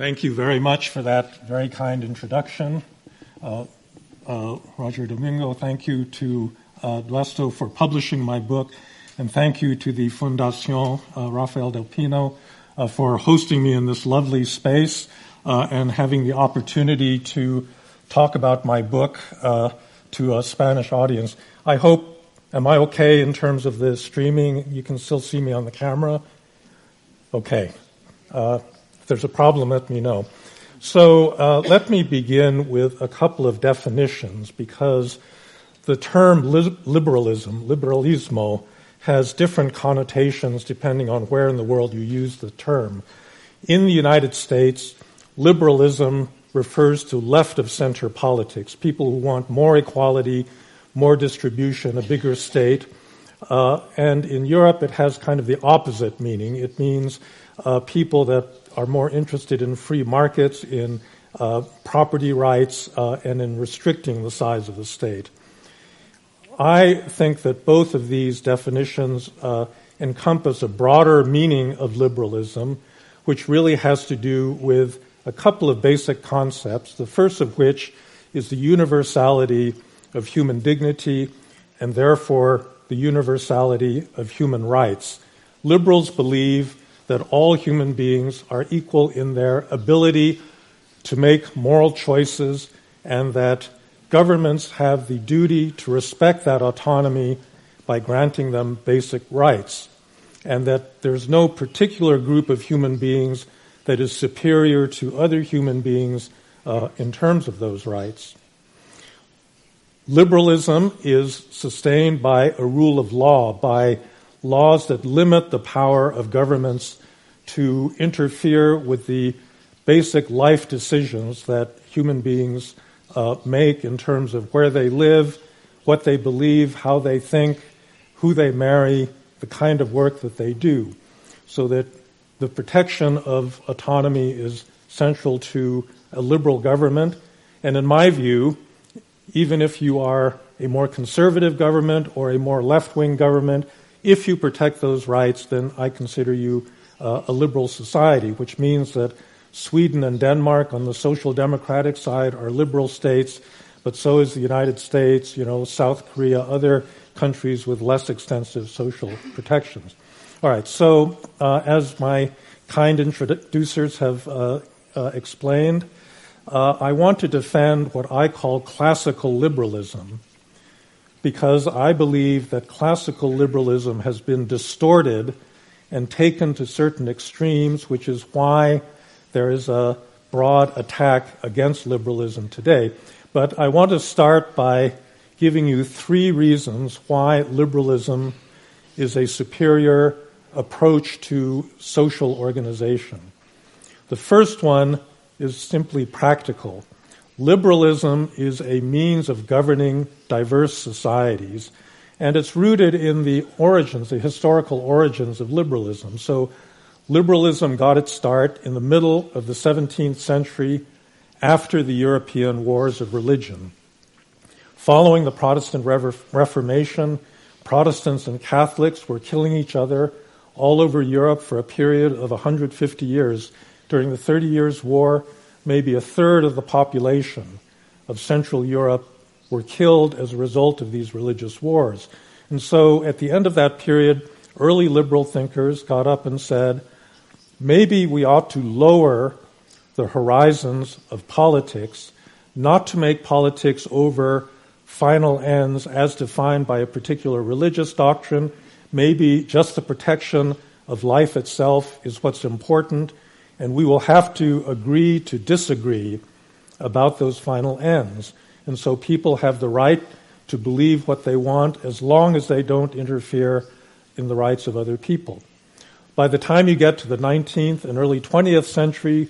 Thank you very much for that very kind introduction. Roger Domingo, thank you to Deusto for publishing my book, and thank you to the Fundación Rafael del Pino for hosting me in this lovely space and having the opportunity to talk about my book to a Spanish audience. I hope, am I okay in terms of the streaming? You can still see me on the camera? Okay. If there's a problem, let me know. So let me begin with a couple of definitions, because the term liberalismo, has different connotations depending on where in the world you use the term. In the United States, liberalism refers to left-of-center politics, people who want more equality, more distribution, a bigger state. And in Europe, it has kind of the opposite meaning. It means people that are more interested in free markets, in property rights, and in restricting the size of the state. I think that both of these definitions encompass a broader meaning of liberalism, which really has to do with a couple of basic concepts, the first of which is the universality of human dignity and therefore the universality of human rights. Liberals believe that all human beings are equal in their ability to make moral choices and that governments have the duty to respect that autonomy by granting them basic rights, and that there's no particular group of human beings that is superior to other human beings in terms of those rights. Liberalism is sustained by a rule of law, by laws that limit the power of governments to interfere with the basic life decisions that human beings make in terms of where they live, what they believe, how they think, who they marry, the kind of work that they do, so that the protection of autonomy is central to a liberal government. And in my view, even if you are a more conservative government or a more left-wing government, if you protect those rights, then I consider you a liberal society, which means that Sweden and Denmark on the social democratic side are liberal states, but so is the United States, South Korea, other countries with less extensive social protections. All right, so as my kind introducers have explained, I want to defend what I call classical liberalism, because I believe that classical liberalism has been distorted and taken to certain extremes, which is why there is a broad attack against liberalism today. But I want to start by giving you 3 reasons why liberalism is a superior approach to social organization. The first one is simply practical. Liberalism is a means of governing diverse societies, and it's rooted in the origins, the historical origins of liberalism. So liberalism got its start in the middle of the 17th century after the European wars of religion. Following the Protestant Reformation, Protestants and Catholics were killing each other all over Europe for a period of 150 years. During the 30 Years' War, maybe a third of the population of Central Europe were killed as a result of these religious wars. And so at the end of that period, early liberal thinkers got up and said, maybe we ought to lower the horizons of politics, not to make politics over final ends as defined by a particular religious doctrine. Maybe just the protection of life itself is what's important, and we will have to agree to disagree about those final ends. And so people have the right to believe what they want as long as they don't interfere in the rights of other people. By the time you get to the 19th and early 20th century,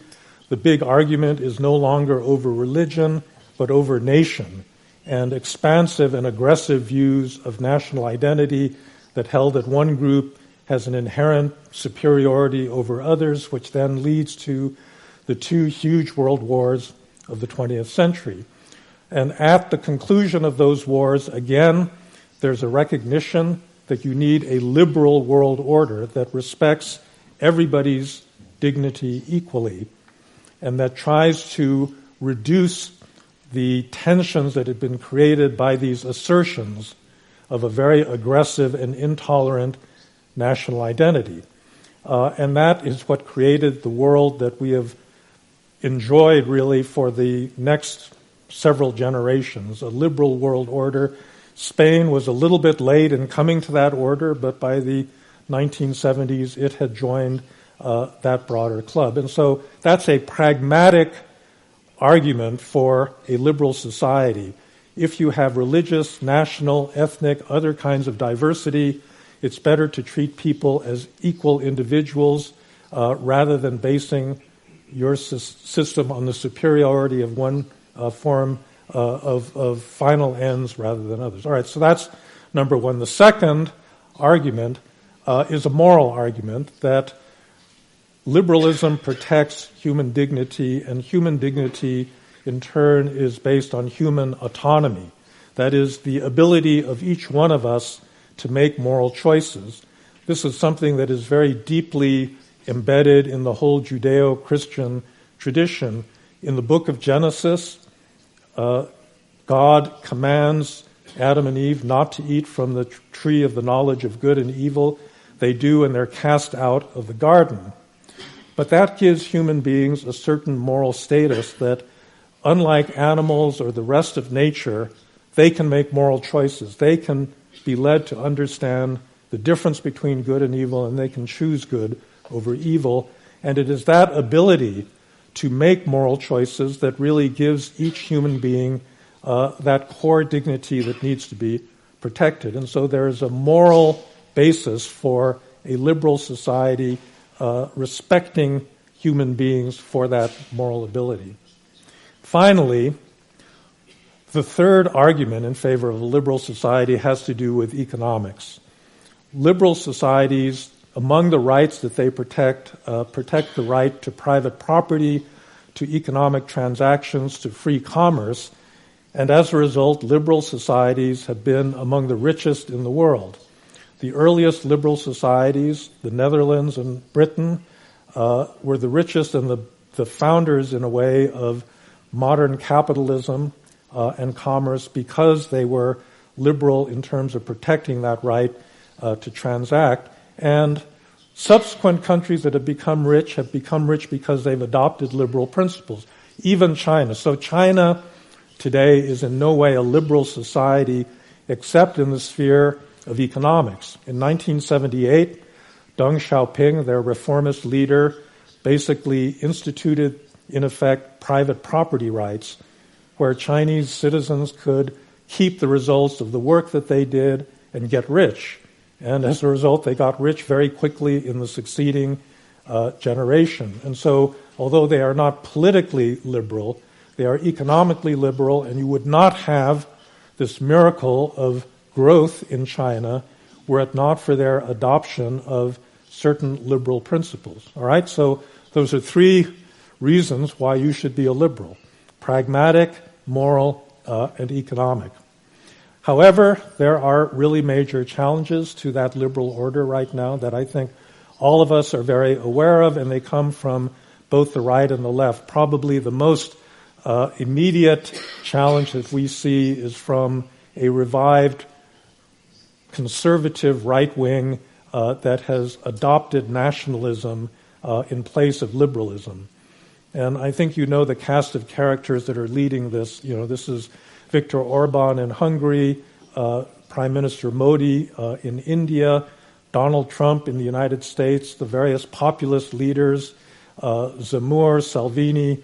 the big argument is no longer over religion, but over nation, and expansive and aggressive views of national identity that held that one group has an inherent superiority over others, which then leads to the 2 huge world wars of the 20th century. And at the conclusion of those wars, again, there's a recognition that you need a liberal world order that respects everybody's dignity equally. and that tries to reduce the tensions that had been created by these assertions of a very aggressive and intolerant national identity. And that is what created the world that we have enjoyed really for the next several generations, a liberal world order. Spain was a little bit late in coming to that order, but by the 1970s it had joined that broader club. And so that's a pragmatic argument for a liberal society. If you have religious, national, ethnic, other kinds of diversity, it's better to treat people as equal individuals rather than basing your system on the superiority of one form of final ends rather than others. All right, so that's number one. The second argument is a moral argument that liberalism protects human dignity, and human dignity in turn is based on human autonomy. That is, the ability of each one of us to make moral choices. This is something that is very deeply embedded in the whole Judeo-Christian tradition. In the book of Genesis, God commands Adam and Eve not to eat from the tree of the knowledge of good and evil. They do, and they're cast out of the garden. But that gives human beings a certain moral status that, unlike animals or the rest of nature, they can make moral choices. They can be led to understand the difference between good and evil, and they can choose good over evil. And it is that ability to make moral choices that really gives each human being that core dignity that needs to be protected. And so there is a moral basis for a liberal society respecting human beings for that moral ability. Finally, the third argument in favor of a liberal society has to do with economics. Liberal societies, among the rights that they protect the right to private property, to economic transactions, to free commerce, and as a result, liberal societies have been among the richest in the world. The earliest liberal societies, the Netherlands and Britain, were the richest and the founders, in a way, of modern capitalism and commerce because they were liberal in terms of protecting that right to transact. And subsequent countries that have become rich because they've adopted liberal principles, even China. So China today is in no way a liberal society except in the sphere of economics. In 1978, Deng Xiaoping, their reformist leader, basically instituted, in effect, private property rights, where Chinese citizens could keep the results of the work that they did and get rich. And as a result, they got rich very quickly in the succeeding generation. And so, although they are not politically liberal, they are economically liberal, and you would not have this miracle of growth in China were it not for their adoption of certain liberal principles. All right? So those are three reasons why you should be a liberal: pragmatic, moral, and economic. However, there are really major challenges to that liberal order right now that I think all of us are very aware of, and they come from both the right and the left. Probably the most immediate challenge that we see is from a revived conservative right wing that has adopted nationalism in place of liberalism. And I think you know the cast of characters that are leading this. You know, this is Viktor Orban in Hungary, Prime Minister Modi in India, Donald Trump in the United States, the various populist leaders, Zemmour, Salvini,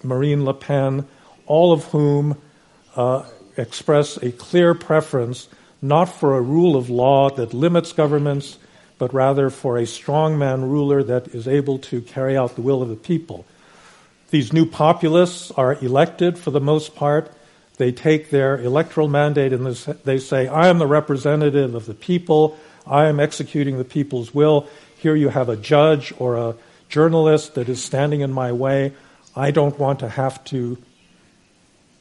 Marine Le Pen, all of whom express a clear preference not for a rule of law that limits governments, but rather for a strongman ruler that is able to carry out the will of the people. These new populists are elected for the most part. They take their electoral mandate and they say, I am the representative of the people. I am executing the people's will. Here you have a judge or a journalist that is standing in my way. I don't want to have to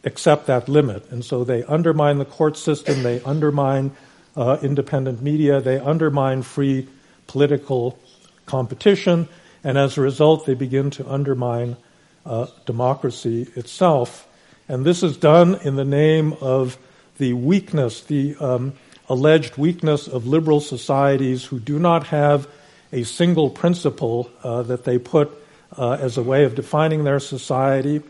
accept that limit. And so they undermine the court system. They undermine independent media. They undermine free political competition. And as a result, they begin to undermine democracy itself. And this is done in the name of the weakness, the alleged weakness of liberal societies who do not have a single principle that they put as a way of defining their society.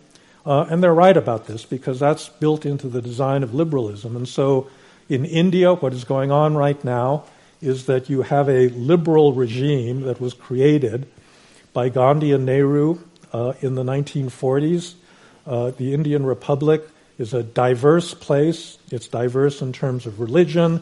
And they're right about this because that's built into the design of liberalism. And so in India, what is going on right now is that you have a liberal regime that was created by Gandhi and Nehru in the 1940s. The Indian Republic is a diverse place. It's diverse in terms of religion,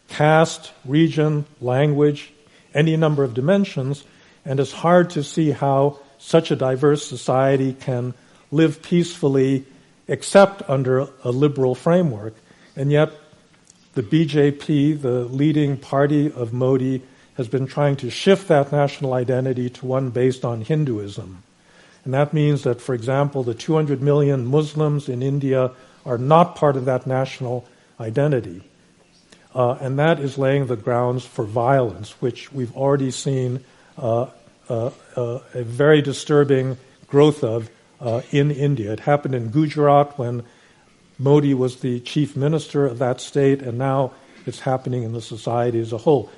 caste, region, language, any number of dimensions, and it's hard to see how such a diverse society can live peacefully except under a liberal framework. And yet the BJP, the leading party of Modi, has been trying to shift that national identity to one based on Hinduism. And that means that, for example, the 200 million Muslims in India are not part of that national identity. And that is laying the grounds for violence, which we've already seen a very disturbing growth of in India. It happened in Gujarat when Modi was the chief minister of that state, and now it's happening in the society as a whole.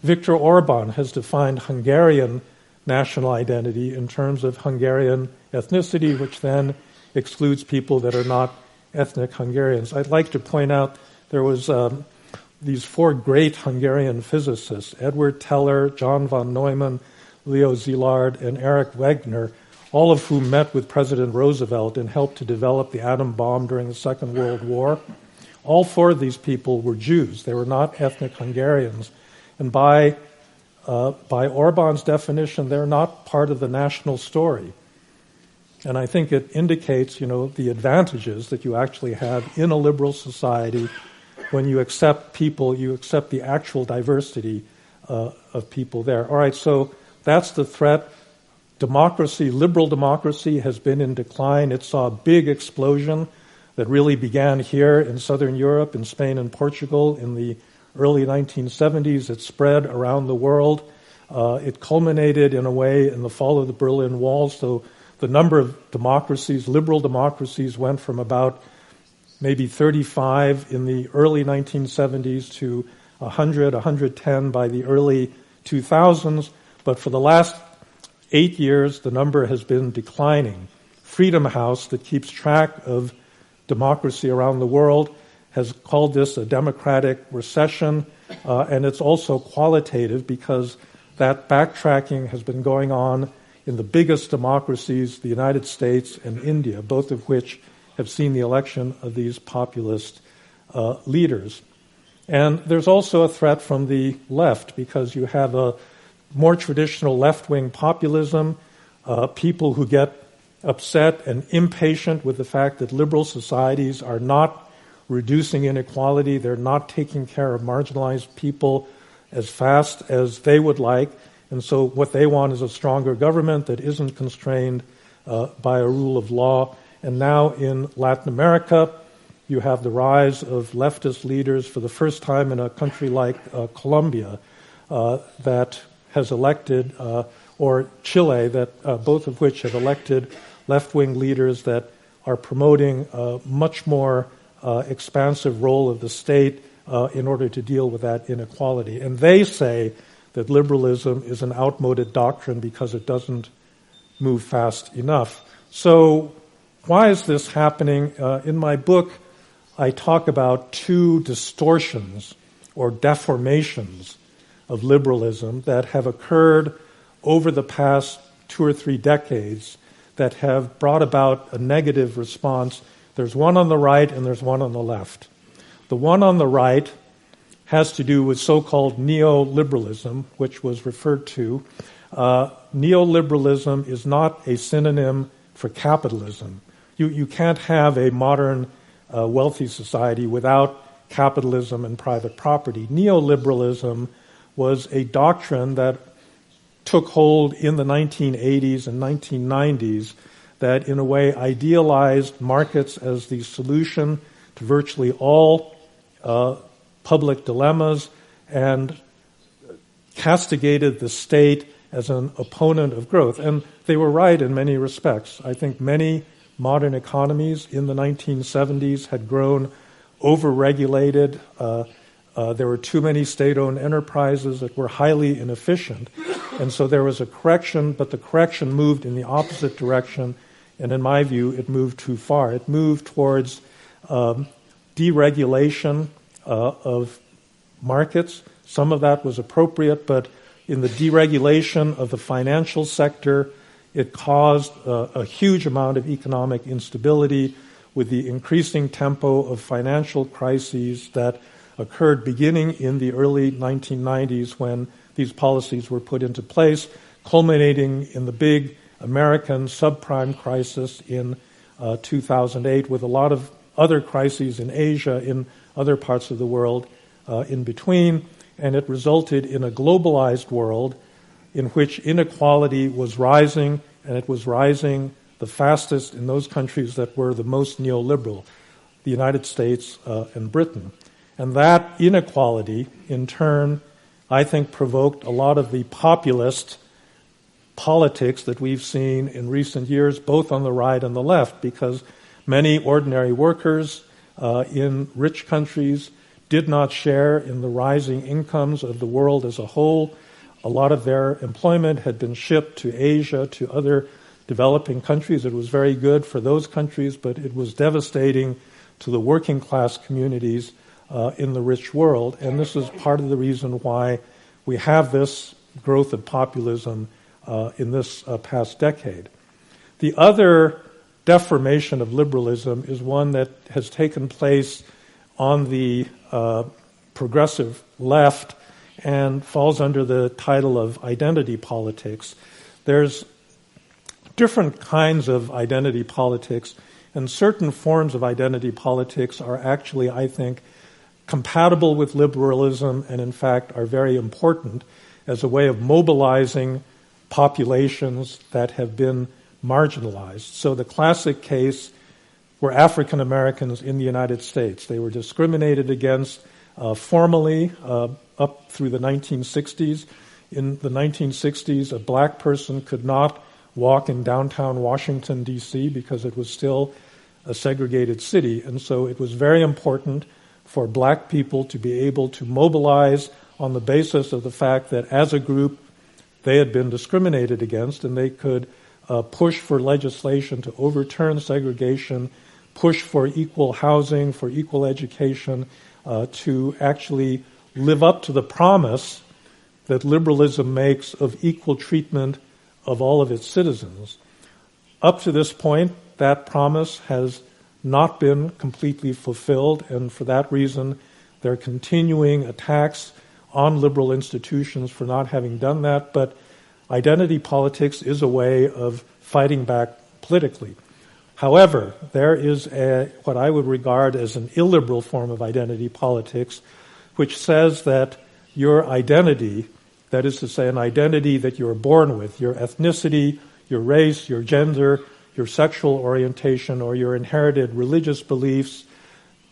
Viktor Orban has defined Hungarian national identity in terms of Hungarian ethnicity, which then excludes people that are not ethnic Hungarians. I'd like to point out there was these four great Hungarian physicists, Edward Teller, John von Neumann, Leo Szilard, and Erich Wegner, all of whom met with President Roosevelt and helped to develop the atom bomb during the Second World War. All four of these people were Jews. They were not ethnic Hungarians. And by Orban's definition, they're not part of the national story. And I think it indicates, the advantages that you actually have in a liberal society when you accept people, you accept the actual diversity of people there. All right, so that's the threat. Democracy, liberal democracy, has been in decline. It saw a big explosion that really began here in Southern Europe, in Spain and Portugal in the early 1970s. It spread around the world. It culminated in a way in the fall of the Berlin Wall. So the number of democracies, liberal democracies, went from about maybe 35 in the early 1970s to 100, 110 by the early 2000s. But for the last 8 years, the number has been declining. Freedom House, that keeps track of democracy around the world, has called this a democratic recession, and it's also qualitative because that backtracking has been going on in the biggest democracies, the United States and India, both of which have seen the election of these populist leaders. And there's also a threat from the left because you have a more traditional left-wing populism, people who get upset and impatient with the fact that liberal societies are not reducing inequality, they're not taking care of marginalized people as fast as they would like, and so what they want is a stronger government that isn't constrained by a rule of law. And now in Latin America, you have the rise of leftist leaders for the first time in a country like Colombia that has elected, or Chile, that both of which have elected left-wing leaders that are promoting a much more expansive role of the state in order to deal with that inequality. And they say that liberalism is an outmoded doctrine because it doesn't move fast enough. So why is this happening? In my book, I talk about two distortions or deformations of liberalism that have occurred over the past 2 or 3 decades that have brought about a negative response. There's one on the right and there's one on the left. The one on the right has to do with so-called neoliberalism, which was referred to. Neoliberalism is not a synonym for capitalism. You can't have a modern wealthy society without capitalism and private property. Neoliberalism was a doctrine that took hold in the 1980s and 1990s that in a way idealized markets as the solution to virtually all public dilemmas and castigated the state as an opponent of growth. And they were right in many respects. I think many modern economies in the 1970s had grown overregulated. There were too many state-owned enterprises that were highly inefficient. And so there was a correction, but the correction moved in the opposite direction. And in my view, it moved too far. It moved towards deregulation of markets. Some of that was appropriate, but in the deregulation of the financial sector, it caused a huge amount of economic instability with the increasing tempo of financial crises that occurred beginning in the early 1990s when these policies were put into place, culminating in the big American subprime crisis in 2008, with a lot of other crises in Asia, in other parts of the world in between. And it resulted in a globalized world in which inequality was rising, and it was rising the fastest in those countries that were the most neoliberal, the United States and Britain. And that inequality, in turn, I think provoked a lot of the populist politics that we've seen in recent years, both on the right and the left, because many ordinary workers in rich countries did not share in the rising incomes of the world as a whole. A lot of their employment had been shipped to Asia, to other developing countries. It was very good for those countries, but it was devastating to the working class communities in the rich world. And this is part of the reason why we have this growth of populism in this past decade. The other deformation of liberalism is one that has taken place on the progressive left and falls under the title of identity politics. There's different kinds of identity politics, and certain forms of identity politics are actually, I think, compatible with liberalism and, in fact, are very important as a way of mobilizing populations that have been marginalized. So the classic case were African Americans in the United States. They were discriminated against formally up through the 1960s. In the 1960s, a black person could not walk in downtown Washington, D.C., because it was still a segregated city. And so it was very important for black people to be able to mobilize on the basis of the fact that as a group they had been discriminated against, and they could push for legislation to overturn segregation, push for equal housing, for equal education, to actually live up to the promise that liberalism makes of equal treatment of all of its citizens. Up to this point, that promise has not been completely fulfilled, and for that reason, there are continuing attacks on liberal institutions for not having done that, but identity politics is a way of fighting back politically. However, there is what I would regard as an illiberal form of identity politics, which says that your identity, that is to say, an identity that you are born with, your ethnicity, your race, your gender, your sexual orientation, or your inherited religious beliefs,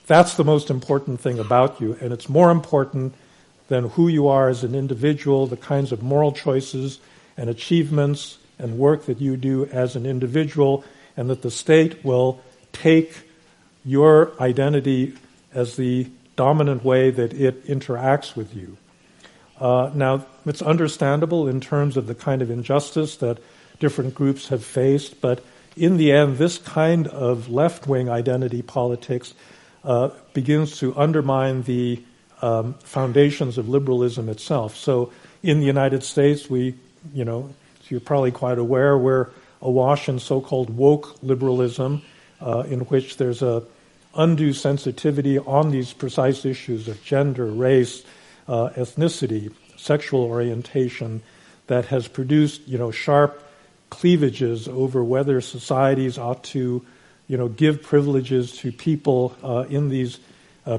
that's the most important thing about you, and it's more important than who you are as an individual, the kinds of moral choices and achievements and work that you do as an individual, and that the state will take your identity as the dominant way that it interacts with you. Now, it's understandable in terms of the kind of injustice that different groups have faced, but in the end, this kind of left-wing identity politics begins to undermine the foundations of liberalism itself. So in the United States, you're probably quite aware, we're awash in so-called woke liberalism, in which there's a undue sensitivity on these precise issues of gender, race, ethnicity, sexual orientation, that has produced, sharp cleavages over whether societies ought to, give privileges to people in these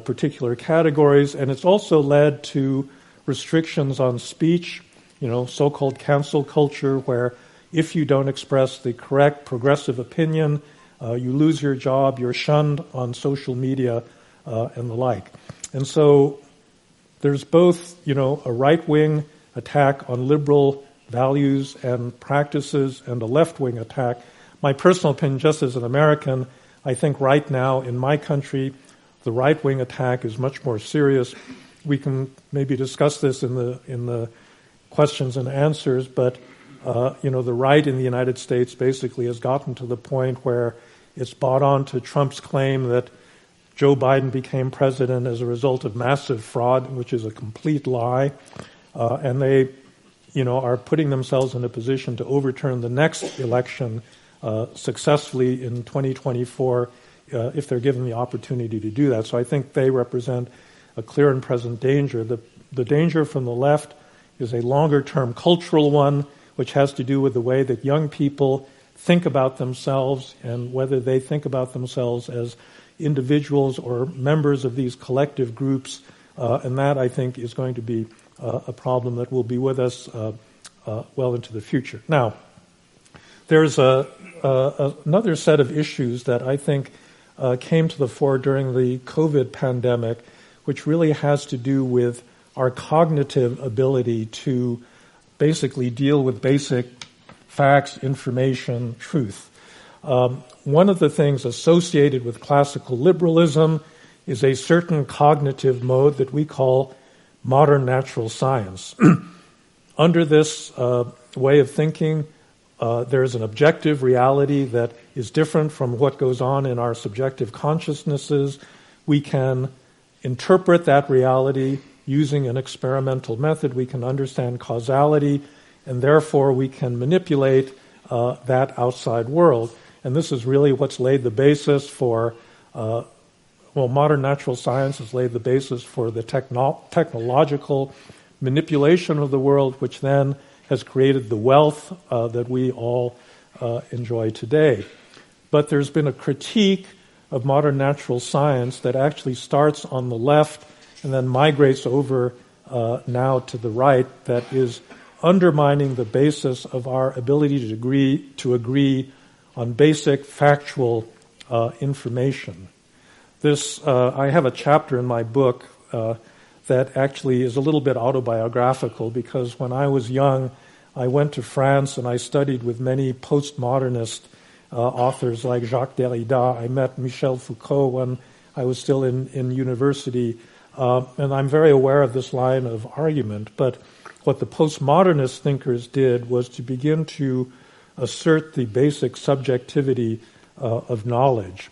particular categories. And it's also led to restrictions on speech, so-called cancel culture, where if you don't express the correct progressive opinion, you lose your job, you're shunned on social media, and the like. And so there's both, a right-wing attack on liberal values and practices and a left-wing attack. My personal opinion, just as an American, I think right now in my country, the right-wing attack is much more serious. We can maybe discuss this in the questions and answers, but the right in the United States basically has gotten to the point where it's bought on to Trump's claim that Joe Biden became president as a result of massive fraud, which is a complete lie, and they, are putting themselves in a position to overturn the next election successfully in 2024 if they're given the opportunity to do that. So I think they represent a clear and present danger. The danger from the left is a longer-term cultural one, which has to do with the way that young people think about themselves and whether they think about themselves as individuals or members of these collective groups. And that, I think, is going to be a problem that will be with us well into the future. Now, there's another set of issues that I think came to the fore during the COVID pandemic, which really has to do with our cognitive ability to basically deal with basic facts, information, truth. One of the things associated with classical liberalism is a certain cognitive mode that we call modern natural science. Under this way of thinking, there is an objective reality that is different from what goes on in our subjective consciousnesses. We can interpret that reality using an experimental method. We can understand causality, and therefore we can manipulate that outside world. And this is really what's laid the basis for, modern natural science has laid the basis for the technological manipulation of the world, which then has created the wealth that we all enjoy today. But there's been a critique of modern natural science that actually starts on the left and then migrates over now to the right, that is undermining the basis of our ability to agree on basic factual information. I have a chapter in my book that actually is a little bit autobiographical, because when I was young, I went to France and I studied with many postmodernist authors like Jacques Derrida. I met Michel Foucault when I was still in university, and I'm very aware of this line of argument. But what the postmodernist thinkers did was to begin to assert the basic subjectivity of knowledge,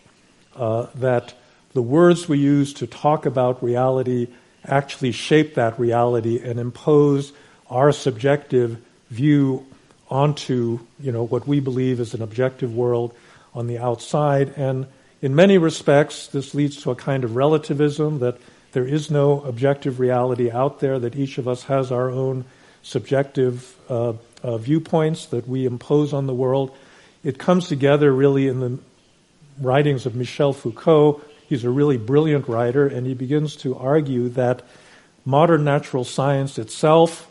that the words we use to talk about reality actually shape that reality and impose our subjective view onto, what we believe is an objective world on the outside. And in many respects, this leads to a kind of relativism, that there is no objective reality out there, that each of us has our own subjective viewpoints that we impose on the world. It comes together really in the writings of Michel Foucault. He's a really brilliant writer, and he begins to argue that modern natural science itself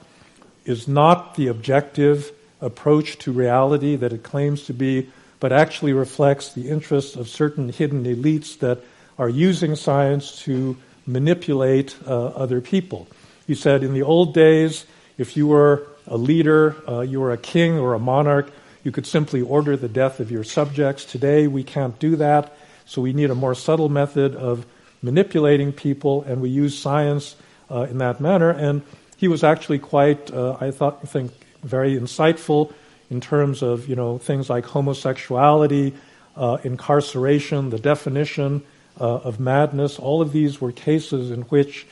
is not the objective approach to reality that it claims to be, but actually reflects the interests of certain hidden elites that are using science to manipulate other people. He said, in the old days, if you were a leader, you were a king or a monarch, you could simply order the death of your subjects. Today, we can't do that, so we need a more subtle method of manipulating people, and we use science in that manner. And he was actually quite, I think, very insightful in terms of, things like homosexuality, incarceration, the definition of madness. All of these were cases in which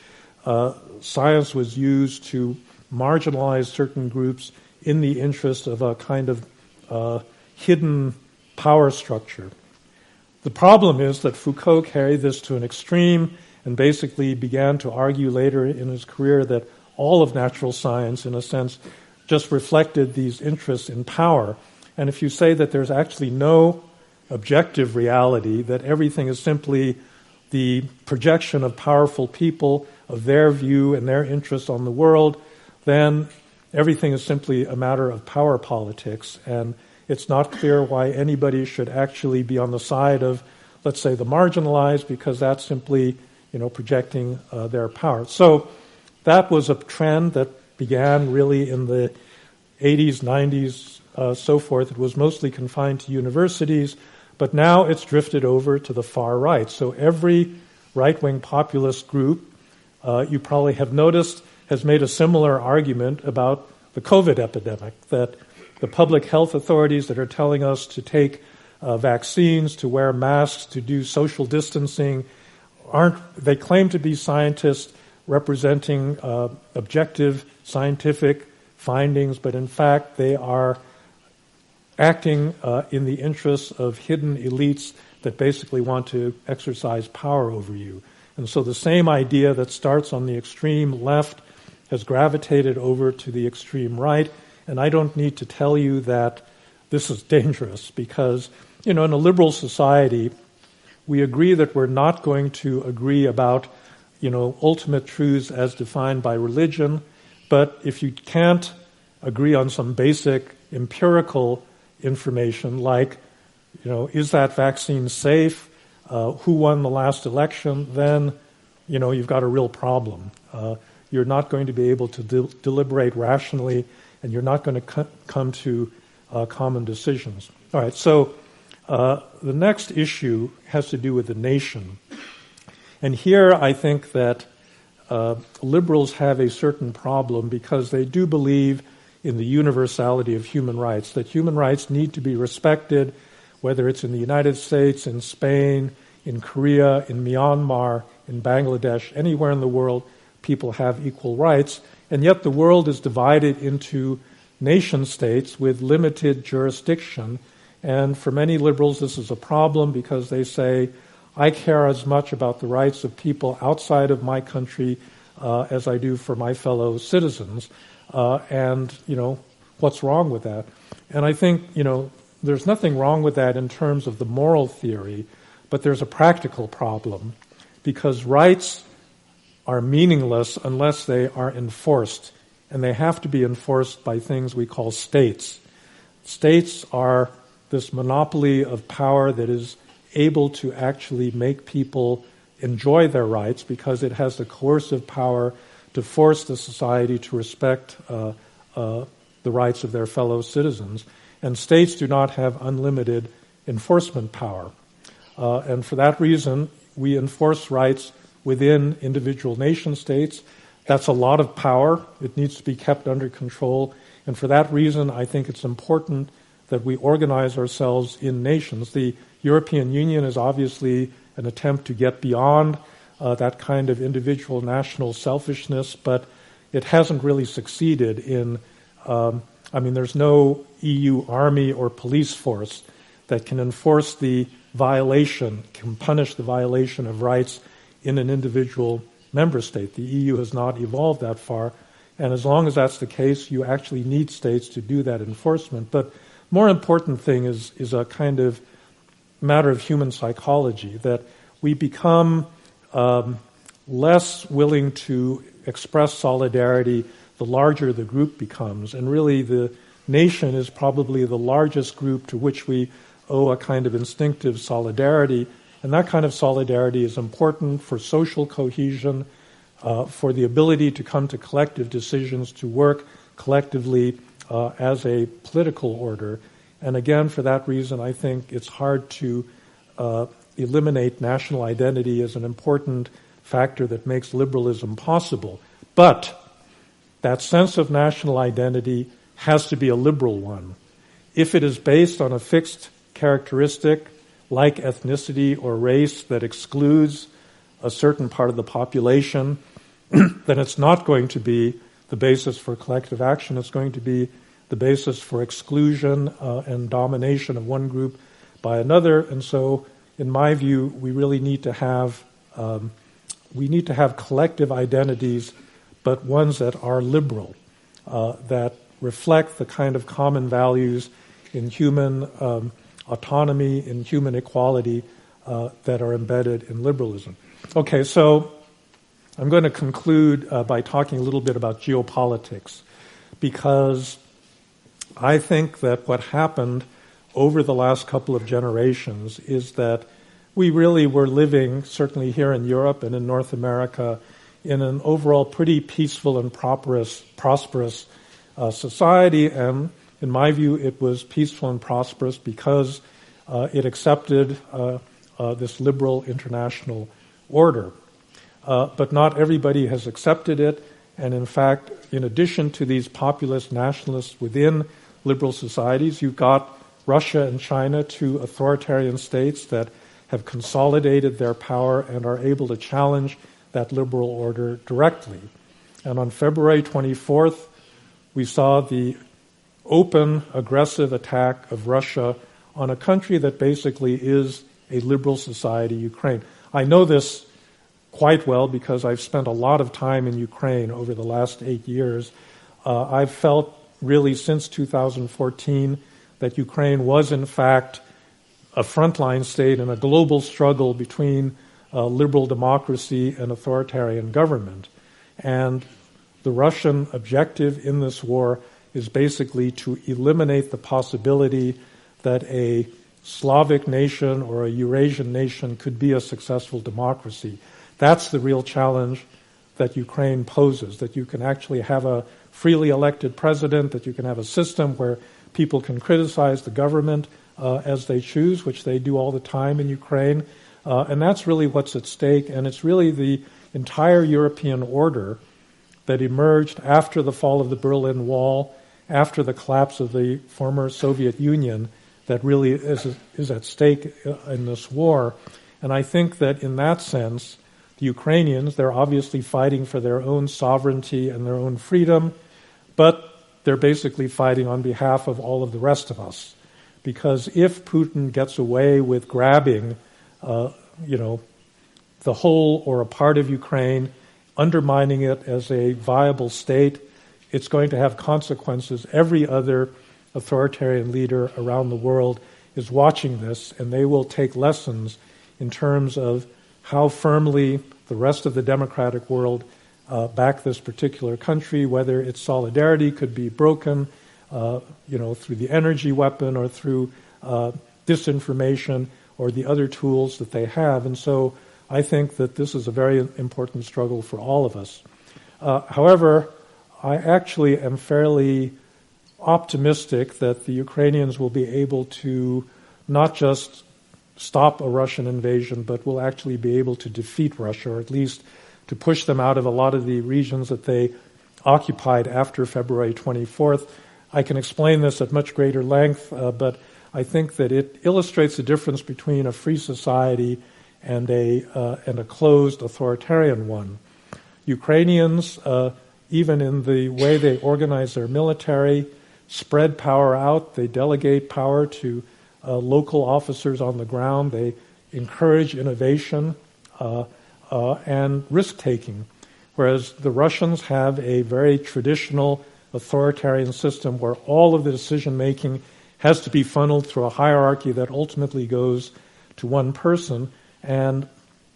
science was used to marginalize certain groups in the interest of a kind of hidden power structure. The problem is that Foucault carried this to an extreme and basically began to argue later in his career that all of natural science, in a sense, just reflected these interests in power. And if you say that there's actually no objective reality, that everything is simply the projection of powerful people, of their view and their interest on the world, then everything is simply a matter of power politics. And it's not clear why anybody should actually be on the side of, let's say, the marginalized, because that's simply, projecting their power. So that was a trend that began really in the 80s, 90s, so forth, it was mostly confined to universities, but now it's drifted over to the far right. So every right-wing populist group, you probably have noticed, has made a similar argument about the COVID epidemic, that the public health authorities that are telling us to take vaccines, to wear masks, to do social distancing, they claim to be scientists representing objective scientific findings, but in fact they are acting in the interests of hidden elites that basically want to exercise power over you. And so the same idea that starts on the extreme left has gravitated over to the extreme right, and I don't need to tell you that this is dangerous because, in a liberal society, we agree that we're not going to agree about, ultimate truths as defined by religion, but if you can't agree on some basic empirical information like, is that vaccine safe? Who won the last election? Then, you've got a real problem. You're not going to be able to deliberate rationally, and you're not going to come to common decisions. All right, so the next issue has to do with the nation. And here I think that liberals have a certain problem because they do believe in the universality of human rights, that human rights need to be respected, whether it's in the United States, in Spain, in Korea, in Myanmar, in Bangladesh, anywhere in the world, people have equal rights. And yet the world is divided into nation states with limited jurisdiction. And for many liberals, this is a problem because they say, I care as much about the rights of people outside of my country as I do for my fellow citizens. And what's wrong with that? And I think, there's nothing wrong with that in terms of the moral theory, but there's a practical problem because rights are meaningless unless they are enforced, and they have to be enforced by things we call states. States are this monopoly of power that is able to actually make people enjoy their rights because it has the coercive power to force the society to respect the rights of their fellow citizens. And states do not have unlimited enforcement power. And for that reason, we enforce rights within individual nation states. That's a lot of power. It needs to be kept under control. And for that reason, I think it's important that we organize ourselves in nations. The European Union is obviously an attempt to get beyond that kind of individual national selfishness, but it hasn't really succeeded in, there's no EU army or police force that can enforce the violation, can punish the violation of rights in an individual member state. The EU has not evolved that far, and as long as that's the case, you actually need states to do that enforcement. But more important thing is a kind of matter of human psychology, that we become less willing to express solidarity the larger the group becomes. And really the nation is probably the largest group to which we owe a kind of instinctive solidarity. And that kind of solidarity is important for social cohesion, for the ability to come to collective decisions, to work collectively as a political order. And again, for that reason, I think it's hard to eliminate national identity as an important factor that makes liberalism possible. But that sense of national identity has to be a liberal one. If it is based on a fixed characteristic like ethnicity or race that excludes a certain part of the population, then it's not going to be the basis for collective action. It's going to be the basis for exclusion and domination of one group by another. And so, in my view, we really need to have collective identities, but ones that are liberal, that reflect the kind of common values in human autonomy, in human equality that are embedded in liberalism. Okay, so I'm going to conclude by talking a little bit about geopolitics, because I think that what happened over the last couple of generations is that we really were living, certainly here in Europe and in North America, in an overall pretty peaceful and prosperous society, and in my view, it was peaceful and prosperous because it accepted this liberal international order. But not everybody has accepted it, and in fact, in addition to these populist nationalists within liberal societies, you've got Russia and China, two authoritarian states that have consolidated their power and are able to challenge that liberal order directly. And on February 24th, we saw the open, aggressive attack of Russia on a country that basically is a liberal society, Ukraine. I know this quite well because I've spent a lot of time in Ukraine over the last 8 years. I've felt really since 2014 that Ukraine was in fact a frontline state in a global struggle between liberal democracy and authoritarian government. And the Russian objective in this war is basically to eliminate the possibility that a Slavic nation or a Eurasian nation could be a successful democracy. That's the real challenge that Ukraine poses, that you can actually have a freely elected president, that you can have a system where people can criticize the government as they choose, which they do all the time in Ukraine. And that's really what's at stake, and it's really the entire European order that emerged after the fall of the Berlin Wall, after the collapse of the former Soviet Union, that really is at stake in this war. And I think that in that sense, the Ukrainians, they're obviously fighting for their own sovereignty and their own freedom, but they're basically fighting on behalf of all of the rest of us. Because if Putin gets away with grabbing, the whole or a part of Ukraine, undermining it as a viable state, it's going to have consequences. Every other authoritarian leader around the world is watching this, and they will take lessons in terms of how firmly the rest of the democratic world back this particular country, whether its solidarity could be broken, through the energy weapon or through disinformation or the other tools that they have. And so I think that this is a very important struggle for all of us. However, I actually am fairly optimistic that the Ukrainians will be able to not just stop a Russian invasion, but will actually be able to defeat Russia, or at least to push them out of a lot of the regions that they occupied after February 24th. I can explain this at much greater length, but I think that it illustrates the difference between a free society and a closed authoritarian one. Ukrainians, even in the way they organize their military, spread power out. They delegate power to local officers on the ground. They encourage innovation and risk-taking, whereas the Russians have a very traditional authoritarian system where all of the decision-making has to be funneled through a hierarchy that ultimately goes to one person. And,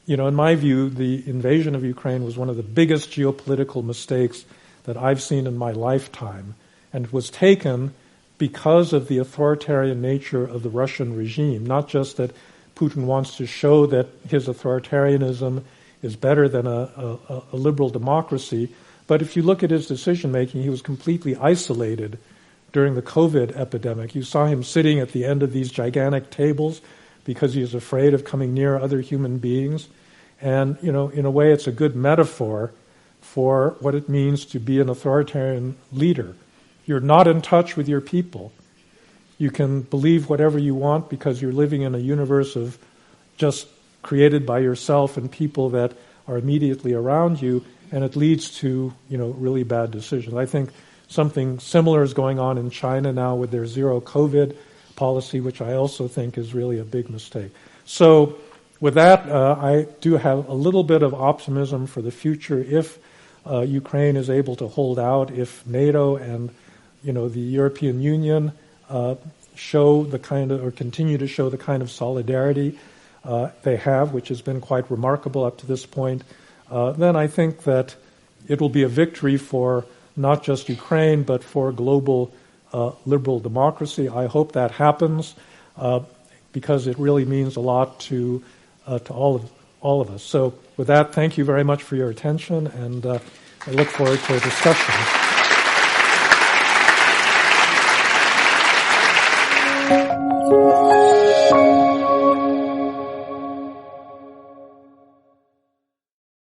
in my view, the invasion of Ukraine was one of the biggest geopolitical mistakes that I've seen in my lifetime. And it was taken because of the authoritarian nature of the Russian regime, not just that Putin wants to show that his authoritarianism is better than a liberal democracy, but if you look at his decision-making, he was completely isolated during the COVID epidemic. You saw him sitting at the end of these gigantic tables because he was afraid of coming near other human beings. And, in a way, it's a good metaphor for what it means to be an authoritarian leader. You're not in touch with your people. You can believe whatever you want because you're living in a universe of just created by yourself and people that are immediately around you, and it leads to, really bad decisions. I think something similar is going on in China now with their zero COVID policy, which I also think is really a big mistake. So with that, I do have a little bit of optimism for the future if Ukraine is able to hold out, if NATO and the European Union show the kind of, or continue to show the kind of solidarity they have, which has been quite remarkable up to this point, then I think that it will be a victory for not just Ukraine, but for global liberal democracy. I hope that happens because it really means a lot to all of us. So with that, thank you very much for your attention, and I look forward to a discussion.